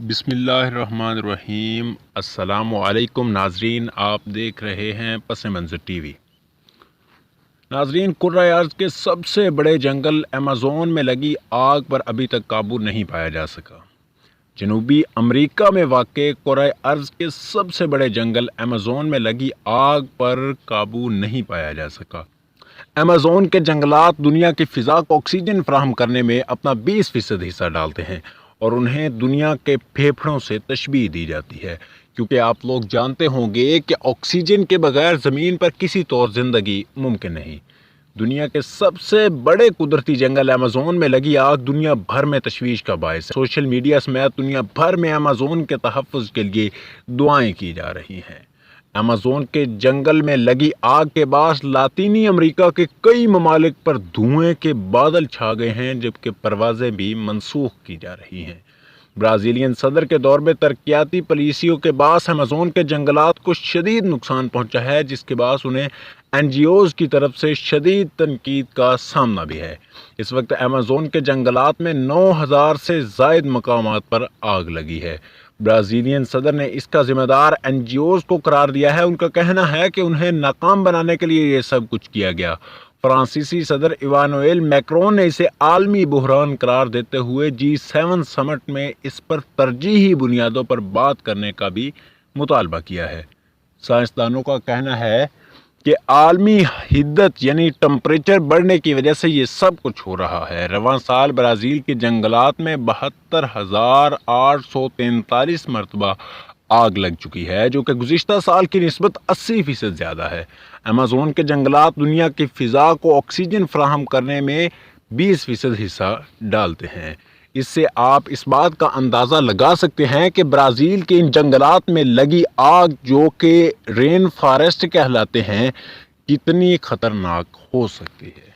بسم اللہ الرحمن الرحیم۔ السلام علیکم ناظرین، آپ دیکھ رہے ہیں پس منظر ٹی وی۔ ناظرین، کرۂ ارض کے سب سے بڑے جنگل ایمیزون میں لگی آگ پر ابھی تک قابو نہیں پایا جا سکا۔ جنوبی امریکہ میں واقع کرۂ ارض کے سب سے بڑے جنگل ایمیزون میں لگی آگ پر قابو نہیں پایا جا سکا۔ ایمیزون کے جنگلات دنیا کی فضا کو آکسیجن فراہم کرنے میں اپنا 20% حصہ ڈالتے ہیں اور انہیں دنیا کے پھیپھڑوں سے تشبیہ دی جاتی ہے، کیونکہ آپ لوگ جانتے ہوں گے کہ آکسیجن کے بغیر زمین پر کسی طور زندگی ممکن نہیں۔ دنیا کے سب سے بڑے قدرتی جنگل ایمیزون میں لگی آگ دنیا بھر میں تشویش کا باعث ہے۔ سوشل میڈیا سمیت دنیا بھر میں ایمیزون کے تحفظ کے لیے دعائیں کی جا رہی ہیں۔ ایمیزون کے جنگل میں لگی آگ کے باعث لاطینی امریکہ کے کئی ممالک پر دھوئیں کے بادل چھا گئے ہیں، جبکہ پروازیں بھی منسوخ کی جا رہی ہیں۔ برازیلین صدر کے دور میں ترقیاتی پالیسیوں کے باعث ایمیزون کے جنگلات کو شدید نقصان پہنچا ہے، جس کے باعث انہیں NGOs کی طرف سے شدید تنقید کا سامنا بھی ہے۔ اس وقت ایمیزون کے جنگلات میں 9000 سے زائد مقامات پر آگ لگی ہے۔ برازیلین صدر نے اس کا ذمہ دار NGOs کو قرار دیا ہے۔ ان کا کہنا ہے کہ انہیں ناکام بنانے کے لیے یہ سب کچھ کیا گیا۔ فرانسیسی صدر ایمانوئل میکرون نے اسے عالمی بحران قرار دیتے ہوئے G7 سمٹ میں اس پر ترجیحی بنیادوں پر بات کرنے کا بھی مطالبہ کیا ہے۔ سائنسدانوں کا کہنا ہے کہ عالمی حدت یعنی ٹمپریچر بڑھنے کی وجہ سے یہ سب کچھ ہو رہا ہے۔ رواں سال برازیل کے جنگلات میں 72,843 مرتبہ آگ لگ چکی ہے، جو کہ گزشتہ سال کی نسبت 80% زیادہ ہے۔ ایمیزون کے جنگلات دنیا کی فضا کو آکسیجن فراہم کرنے میں 20% حصہ ڈالتے ہیں۔ اس سے آپ اس بات کا اندازہ لگا سکتے ہیں کہ برازیل کے ان جنگلات میں لگی آگ، جو کہ رین فارسٹ کہلاتے ہیں، کتنی خطرناک ہو سکتی ہے۔